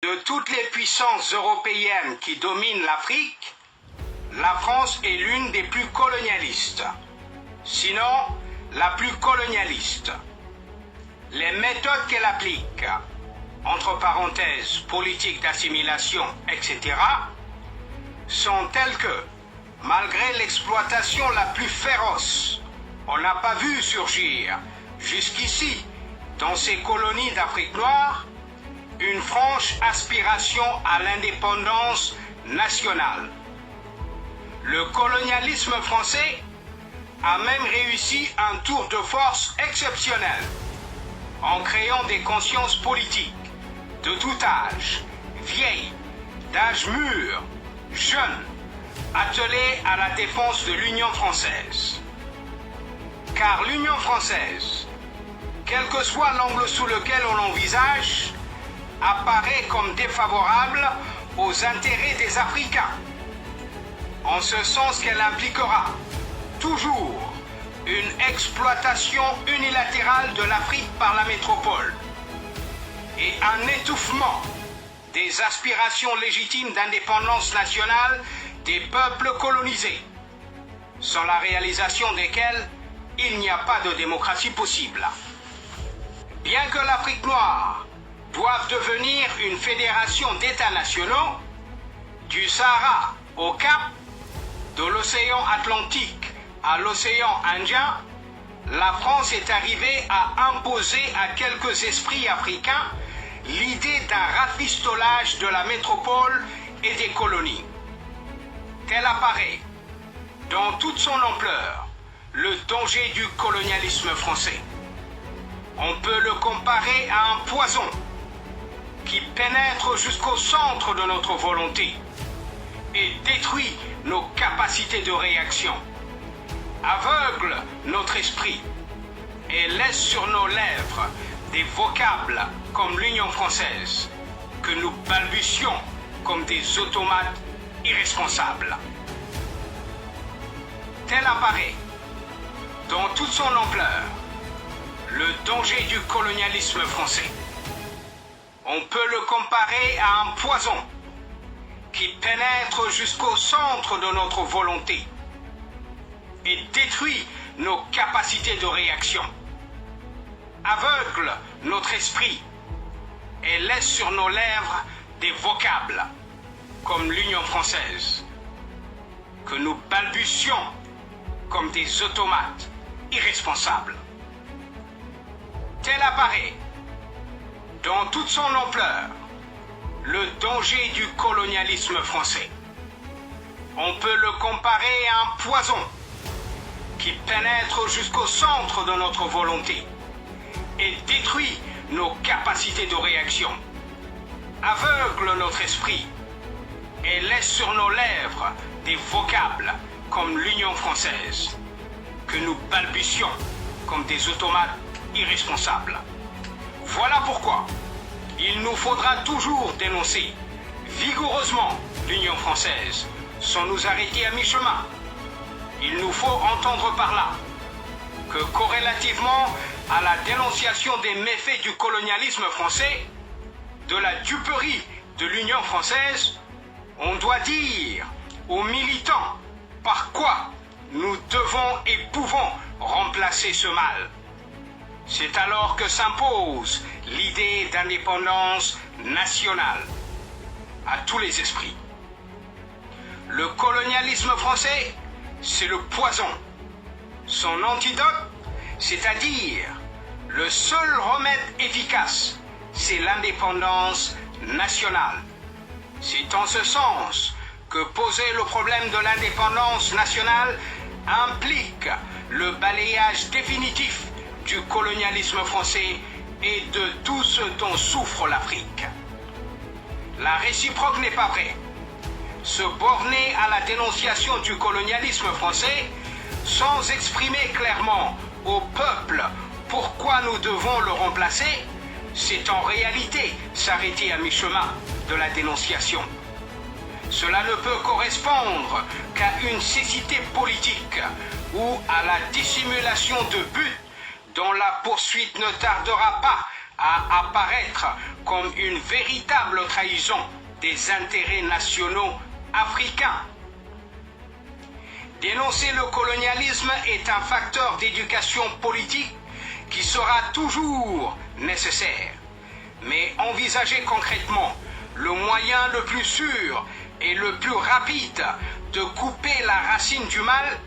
De toutes les puissances européennes qui dominent l'Afrique, la France est l'une des plus colonialistes, sinon la plus colonialiste. Les méthodes qu'elle applique, entre parenthèses, politique d'assimilation, etc., sont telles que, malgré l'exploitation la plus féroce, on n'a pas vu surgir, jusqu'ici, dans ces colonies d'Afrique noire, une franche aspiration à l'indépendance nationale. Le colonialisme français a même réussi un tour de force exceptionnel en créant des consciences politiques de tout âge, vieilles, d'âge mûr, jeunes, attelées à la défense de l'Union française. Car l'Union française, quel que soit l'angle sous lequel on l'envisage, apparaît comme défavorable aux intérêts des Africains, en ce sens qu'elle impliquera toujours une exploitation unilatérale de l'Afrique par la métropole et un étouffement des aspirations légitimes d'indépendance nationale des peuples colonisés, sans la réalisation desquels il n'y a pas de démocratie possible. Bien que l'Afrique noire doivent devenir une fédération d'États nationaux, du Sahara au Cap, de l'océan Atlantique à l'océan Indien, la France est arrivée à imposer à quelques esprits africains l'idée d'un rafistolage de la métropole et des colonies. Tel apparaît, dans toute son ampleur, le danger du colonialisme français. On peut le comparer à un poison qui pénètre jusqu'au centre de notre volonté et détruit nos capacités de réaction, aveugle notre esprit et laisse sur nos lèvres des vocables comme l'Union française que nous balbutions comme des automates irresponsables. Tel apparaît, dans toute son ampleur, le danger du colonialisme français. On peut le comparer à un poison qui pénètre jusqu'au centre de notre volonté et détruit nos capacités de réaction, aveugle notre esprit et laisse sur nos lèvres des vocables comme l'Union française que nous balbutions comme des automates irresponsables. Tel apparaît, dans toute son ampleur, le danger du colonialisme français. On peut le comparer à un poison qui pénètre jusqu'au centre de notre volonté et détruit nos capacités de réaction, aveugle notre esprit et laisse sur nos lèvres des vocables comme l'Union française que nous balbutions comme des automates irresponsables. Voilà pourquoi il nous faudra toujours dénoncer vigoureusement l'Union française sans nous arrêter à mi-chemin. Il nous faut entendre par là que corrélativement à la dénonciation des méfaits du colonialisme français, de la duperie de l'Union française, on doit dire aux militants par quoi nous devons et pouvons remplacer ce mal. C'est alors que s'impose l'idée d'indépendance nationale à tous les esprits. Le colonialisme français, c'est le poison. Son antidote, c'est-à-dire le seul remède efficace, c'est l'indépendance nationale. C'est en ce sens que poser le problème de l'indépendance nationale implique le balayage définitif du colonialisme français et de tout ce dont souffre l'Afrique. La réciproque n'est pas vraie. Se borner à la dénonciation du colonialisme français sans exprimer clairement au peuple pourquoi nous devons le remplacer, c'est en réalité s'arrêter à mi-chemin de la dénonciation. Cela ne peut correspondre qu'à une cécité politique ou à la dissimulation de buts dont la poursuite ne tardera pas à apparaître comme une véritable trahison des intérêts nationaux africains. Dénoncer le colonialisme est un facteur d'éducation politique qui sera toujours nécessaire. Mais envisager concrètement le moyen le plus sûr et le plus rapide de couper la racine du mal,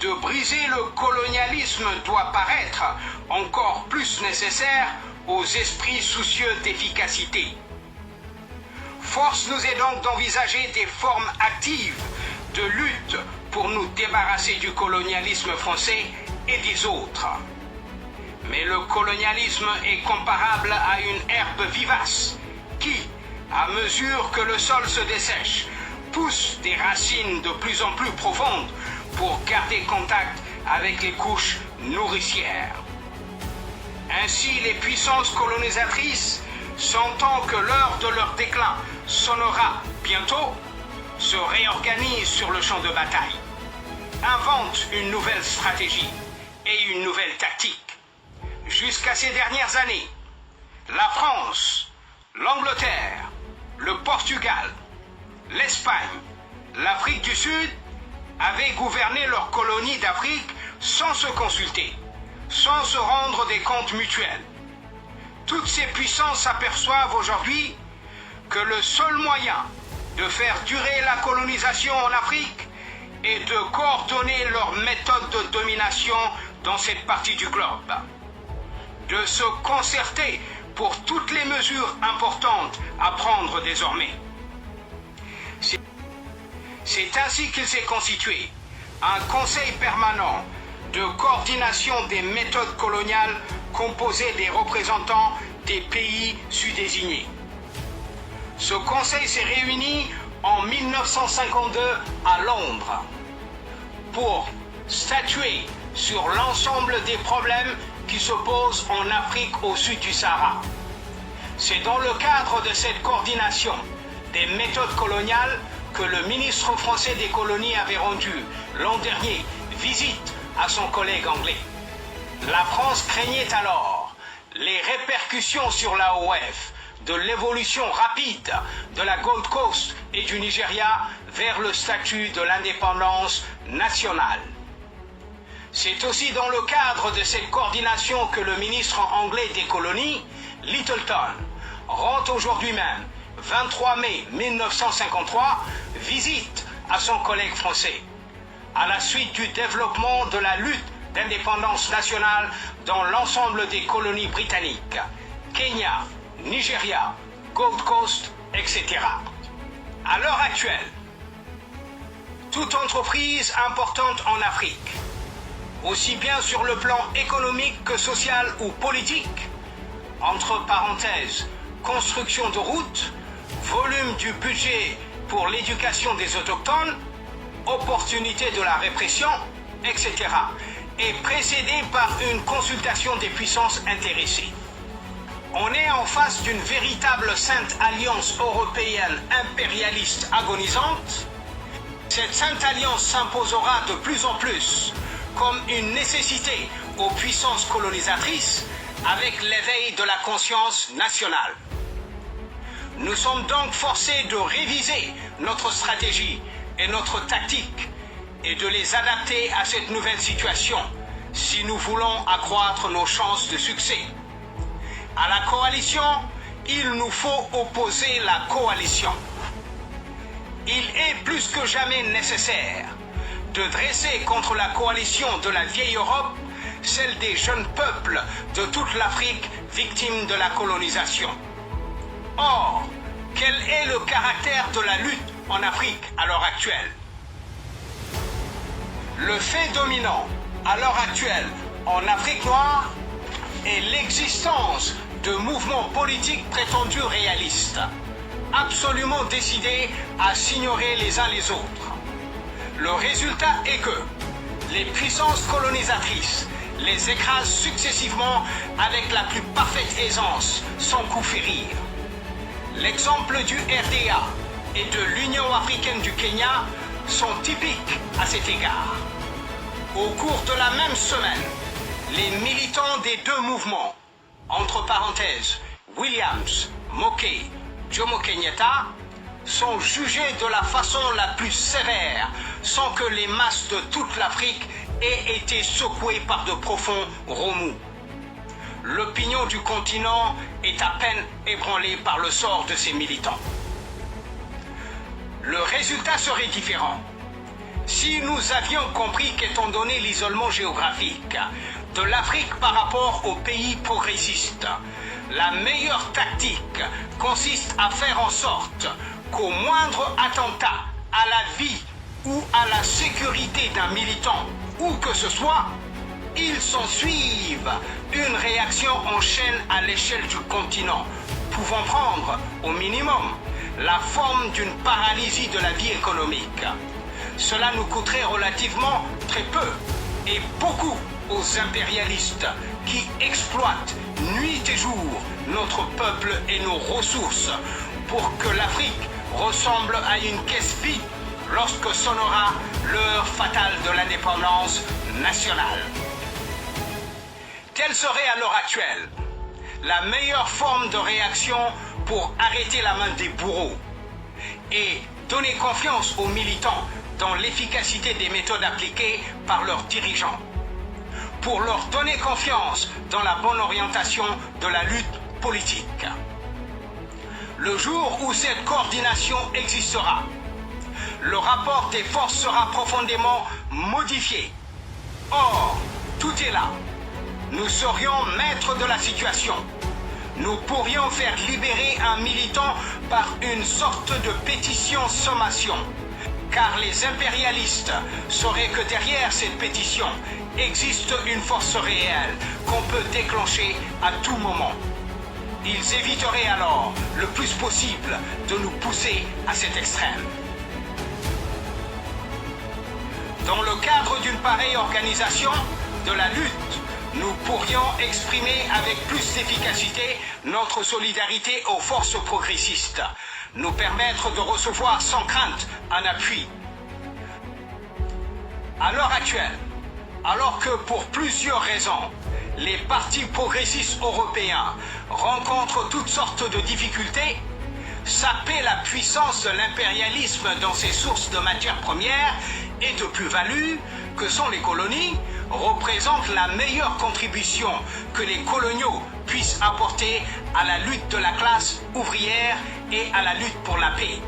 de briser le colonialisme doit paraître encore plus nécessaire aux esprits soucieux d'efficacité. Force nous est donc d'envisager des formes actives de lutte pour nous débarrasser du colonialisme français et des autres. Mais le colonialisme est comparable à une herbe vivace qui, à mesure que le sol se dessèche, pousse des racines de plus en plus profondes pour garder contact avec les couches nourricières. Ainsi, les puissances colonisatrices, sentant que l'heure de leur déclin sonnera bientôt, se réorganisent sur le champ de bataille, inventent une nouvelle stratégie et une nouvelle tactique. Jusqu'à ces dernières années, la France, l'Angleterre, le Portugal, l'Espagne, l'Afrique du Sud avaient gouverné leurs colonies d'Afrique sans se consulter, sans se rendre des comptes mutuels. Toutes ces puissances s'aperçoivent aujourd'hui que le seul moyen de faire durer la colonisation en Afrique est de coordonner leurs méthodes de domination dans cette partie du globe, de se concerter pour toutes les mesures importantes à prendre désormais. C'est ainsi qu'il s'est constitué un conseil permanent de coordination des méthodes coloniales composé des représentants des pays sous-désignés. Ce conseil s'est réuni en 1952 à Londres pour statuer sur l'ensemble des problèmes qui se posent en Afrique au sud du Sahara. C'est dans le cadre de cette coordination des méthodes coloniales que le ministre français des colonies avait rendu l'an dernier visite à son collègue anglais. La France craignait alors les répercussions sur l'AOF de l'évolution rapide de la Gold Coast et du Nigeria vers le statut de l'indépendance nationale. C'est aussi dans le cadre de cette coordination que le ministre anglais des colonies, Lyttleton, rend aujourd'hui même, 23 mai 1953, visite à son collègue français, à la suite du développement de la lutte d'indépendance nationale dans l'ensemble des colonies britanniques, Kenya, Nigeria, Gold Coast, etc. À l'heure actuelle, toute entreprise importante en Afrique, aussi bien sur le plan économique que social ou politique, entre parenthèses, construction de routes, volume du budget pour l'éducation des autochtones, opportunité de la répression, etc., est précédée par une consultation des puissances intéressées. On est en face d'une véritable sainte alliance européenne impérialiste agonisante. Cette sainte alliance s'imposera de plus en plus comme une nécessité aux puissances colonisatrices avec l'éveil de la conscience nationale. Nous sommes donc forcés de réviser notre stratégie et notre tactique et de les adapter à cette nouvelle situation si nous voulons accroître nos chances de succès. À la coalition, il nous faut opposer la coalition. Il est plus que jamais nécessaire de dresser contre la coalition de la vieille Europe celle des jeunes peuples de toute l'Afrique victimes de la colonisation. Or, quel est le caractère de la lutte en Afrique à l'heure actuelle? Le fait dominant à l'heure actuelle en Afrique noire est l'existence de mouvements politiques prétendus réalistes, absolument décidés à s'ignorer les uns les autres. Le résultat est que les puissances colonisatrices les écrasent successivement avec la plus parfaite aisance, sans coup férir. L'exemple du RDA et de l'Union africaine du Kenya sont typiques à cet égard. Au cours de la même semaine, les militants des deux mouvements entre parenthèses, Williams, Moké, Jomo Kenyatta, sont jugés de la façon la plus sévère sans que les masses de toute l'Afrique aient été secouées par de profonds remous. L'opinion du continent est à peine ébranlée par le sort de ses militants. Le résultat serait différent si nous avions compris qu'étant donné l'isolement géographique de l'Afrique par rapport aux pays progressistes, la meilleure tactique consiste à faire en sorte qu'au moindre attentat à la vie ou à la sécurité d'un militant, où que ce soit, il s'ensuive une réaction en chaîne à l'échelle du continent, pouvant prendre, au minimum, la forme d'une paralysie de la vie économique. Cela nous coûterait relativement très peu et beaucoup aux impérialistes qui exploitent nuit et jour notre peuple et nos ressources pour que l'Afrique ressemble à une caisse vide lorsque sonnera l'heure fatale de l'indépendance nationale. Quelle serait à l'heure actuelle la meilleure forme de réaction pour arrêter la main des bourreaux et donner confiance aux militants dans l'efficacité des méthodes appliquées par leurs dirigeants, pour leur donner confiance dans la bonne orientation de la lutte politique? Le jour où cette coordination existera, le rapport des forces sera profondément modifié. Or, tout est là. Nous serions maîtres de la situation. Nous pourrions faire libérer un militant par une sorte de pétition-sommation, car les impérialistes sauraient que derrière cette pétition existe une force réelle qu'on peut déclencher à tout moment. Ils éviteraient alors le plus possible de nous pousser à cet extrême. Dans le cadre d'une pareille organisation de la lutte, nous pourrions exprimer avec plus d'efficacité notre solidarité aux forces progressistes, nous permettre de recevoir sans crainte un appui. À l'heure actuelle, alors que pour plusieurs raisons, les partis progressistes européens rencontrent toutes sortes de difficultés, saper la puissance de l'impérialisme dans ses sources de matières premières et de plus-value que sont les colonies représente la meilleure contribution que les coloniaux puissent apporter à la lutte de la classe ouvrière et à la lutte pour la paix.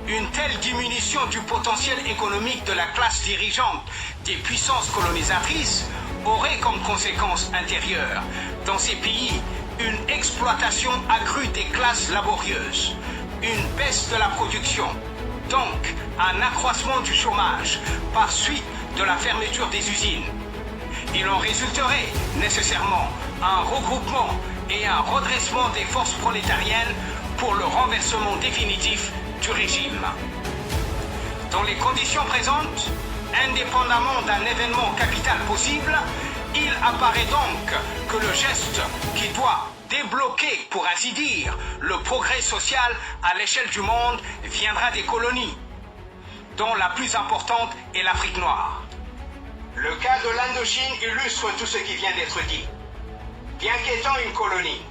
Une telle diminution du potentiel économique de la classe dirigeante des puissances colonisatrices aurait comme conséquence intérieure, dans ces pays, une exploitation accrue des classes laborieuses, une baisse de la production, donc un accroissement du chômage par suite de la fermeture des usines. Il en résulterait nécessairement un regroupement et un redressement des forces prolétariennes pour le renversement définitif du régime. Dans les conditions présentes, indépendamment d'un événement capital possible, il apparaît donc que le geste qui doit débloquer, pour ainsi dire, le progrès social à l'échelle du monde viendra des colonies, dont la plus importante est l'Afrique noire. Le cas de l'Indochine illustre tout ce qui vient d'être dit. Bien qu'étant une colonie,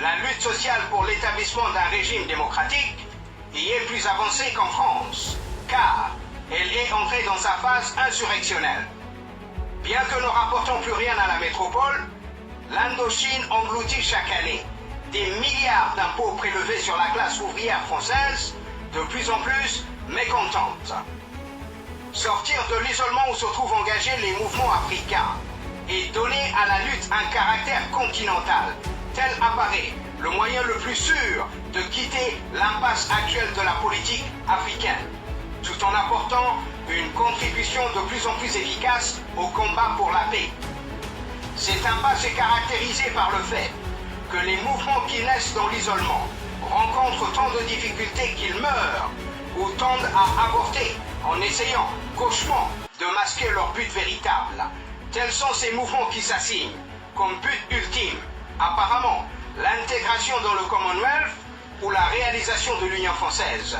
la lutte sociale pour l'établissement d'un régime démocratique y est plus avancée qu'en France, car elle est entrée dans sa phase insurrectionnelle. Bien que ne rapportant plus rien à la métropole, l'Indochine engloutit chaque année des milliards d'impôts prélevés sur la classe ouvrière française, de plus en plus mécontente. Sortir de l'isolement où se trouvent engagés les mouvements africains et donner à la lutte un caractère continental, tel apparaît le moyen le plus sûr de quitter l'impasse actuelle de la politique africaine, tout en apportant une contribution de plus en plus efficace au combat pour la paix. Cette impasse est caractérisée par le fait que les mouvements qui naissent dans l'isolement rencontrent tant de difficultés qu'ils meurent ou tendent à avorter en essayant gauchement de masquer leur but véritable. Tels sont ces mouvements qui s'assignent comme but ultime, apparemment, l'intégration dans le Commonwealth ou la réalisation de l'Union française.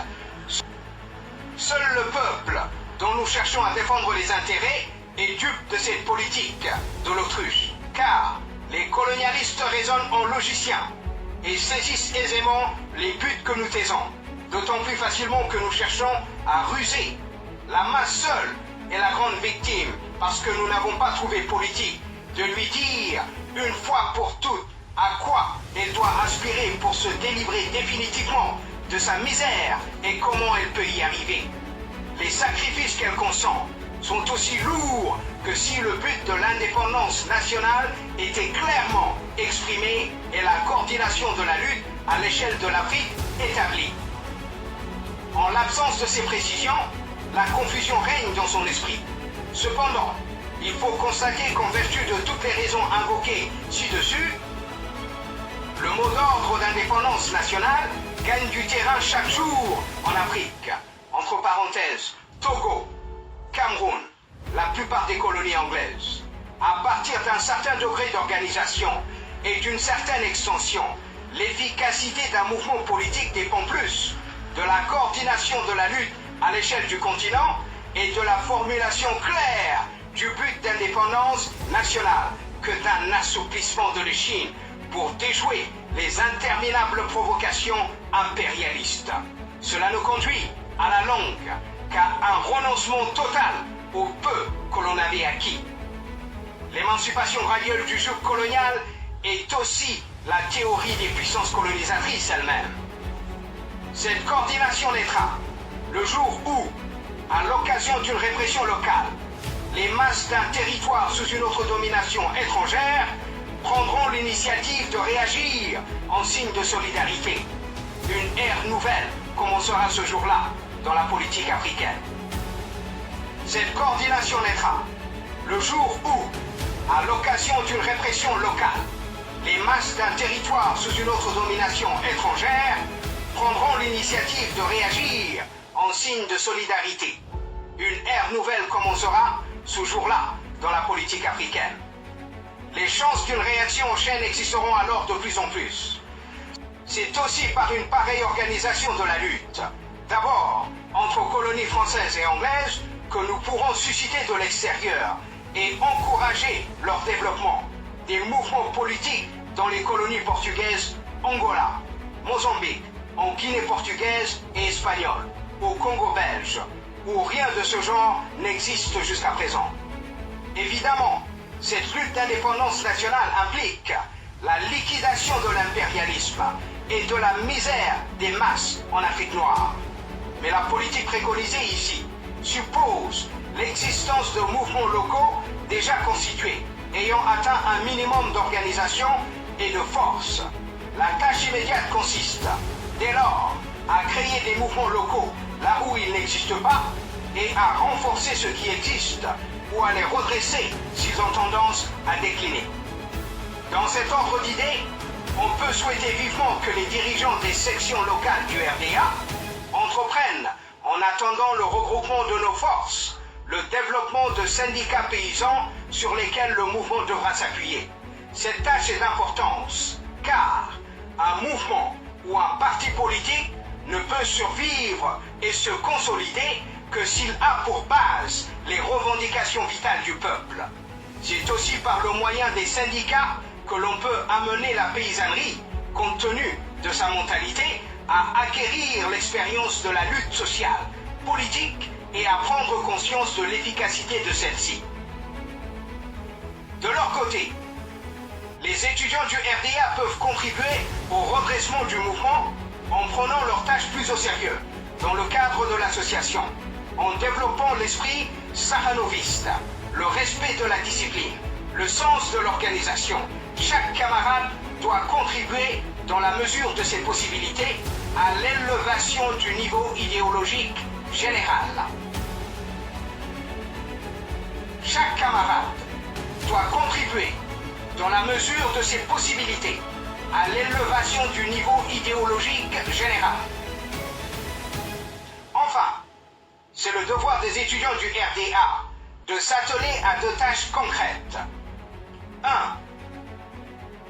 Seul le peuple, dont nous cherchons à défendre les intérêts, est dupe de cette politique de l'autruche, car Les colonialistes raisonnent en logiciens et saisissent aisément les buts que nous taisons, d'autant plus facilement que nous cherchons à ruser. La masse seule est la grande victime parce que nous n'avons pas trouvé politique de lui dire une fois pour toutes à quoi elle doit aspirer pour se délivrer définitivement de sa misère et comment elle peut y arriver. Les sacrifices qu'elle consent sont aussi lourds que si le but de l'indépendance nationale était clairement exprimé et la coordination de la lutte à l'échelle de l'Afrique établie. En l'absence de ces précisions, la confusion règne dans son esprit. Cependant, il faut constater qu'en vertu de toutes les raisons invoquées ci-dessus, le mot d'ordre d'indépendance nationale gagne du terrain chaque jour en Afrique. Entre parenthèses, Togo, Cameroun, la plupart des colonies anglaises. À partir d'un certain degré d'organisation et d'une certaine extension, l'efficacité d'un mouvement politique dépend plus de la coordination de la lutte à l'échelle du continent et de la formulation claire du but d'indépendance nationale que d'un assouplissement de l'échine pour déjouer les interminables provocations impérialistes. Cela nous conduit à la longue qu'à un renoncement total au peu que l'on avait acquis. L'émancipation radieuse du joug colonial est aussi la théorie des puissances colonisatrices elles-mêmes. Cette coordination naîtra le jour où, à l'occasion d'une répression locale, les masses d'un territoire sous une autre domination étrangère prendront l'initiative de réagir en signe de solidarité. Une ère nouvelle commencera ce jour-là dans la politique africaine. Cette coordination naîtra le jour où, à l'occasion d'une répression locale, les masses d'un territoire sous une autre domination étrangère prendront l'initiative de réagir en signe de solidarité. Une ère nouvelle commencera ce jour-là dans la politique africaine. Les chances d'une réaction en chaîne existeront alors de plus en plus. C'est aussi par une pareille organisation de la lutte, d'abord entre colonies françaises et anglaises, que nous pourrons susciter de l'extérieur et encourager leur développement. Des mouvements politiques dans les colonies portugaises, Angola, Mozambique, en Guinée portugaise et espagnole, au Congo belge, où rien de ce genre n'existe jusqu'à présent. Évidemment, cette lutte d'indépendance nationale implique la liquidation de l'impérialisme et de la misère des masses en Afrique noire. Mais la politique préconisée ici suppose l'existence de mouvements locaux déjà constitués, ayant atteint un minimum d'organisation et de force. La tâche immédiate consiste, dès lors, à créer des mouvements locaux là où ils n'existent pas et à renforcer ceux qui existent ou à les redresser s'ils ont tendance à décliner. Dans cet ordre d'idées, on peut souhaiter vivement que les dirigeants des sections locales du RDA entreprennent, en attendant le regroupement de nos forces, le développement de syndicats paysans sur lesquels le mouvement devra s'appuyer. Cette tâche est d'importance, car un mouvement ou un parti politique ne peut survivre et se consolider que s'il a pour base les revendications vitales du peuple. C'est aussi par le moyen des syndicats que l'on peut amener la paysannerie, compte tenu de sa mentalité, à acquérir l'expérience de la lutte sociale, politique et à prendre conscience de l'efficacité de celle-ci. De leur côté, les étudiants du RDA peuvent contribuer au redressement du mouvement en prenant leurs tâches plus au sérieux, dans le cadre de l'association, en développant l'esprit sahanoviste, le respect de la discipline, le sens de l'organisation. Chaque camarade doit contribuer, dans la mesure de ses possibilités, à l'élévation du niveau idéologique général. Chaque camarade doit contribuer, dans la mesure de ses possibilités, à l'élévation du niveau idéologique général. Enfin, c'est le devoir des étudiants du RDA de s'atteler à deux tâches concrètes. 1.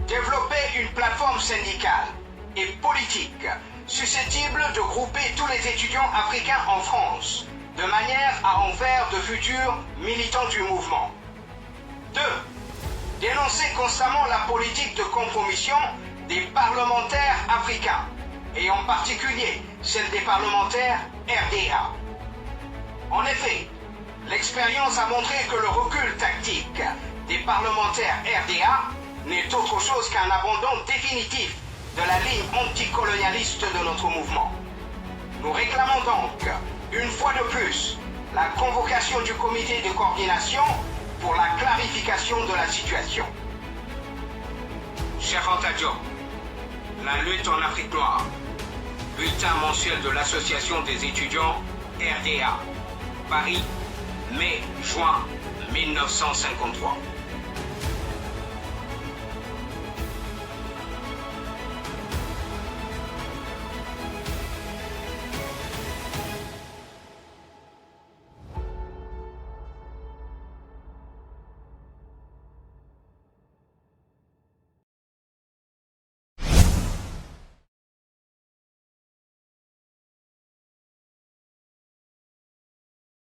Développer une plateforme syndicale et politique susceptible de grouper tous les étudiants africains en France, de manière à en faire de futurs militants du mouvement. 2. dénonçait constamment la politique de compromission des parlementaires africains, et en particulier celle des parlementaires RDA. En effet, l'expérience a montré que le recul tactique des parlementaires RDA n'est autre chose qu'un abandon définitif de la ligne anticolonialiste de notre mouvement. Nous réclamons donc, une fois de plus, la convocation du comité de coordination pour la clarification de la situation. Cher Anta Diop, la lutte en Afrique noire, bulletin mensuel de l'Association des étudiants RDA, Paris, mai-juin 1953.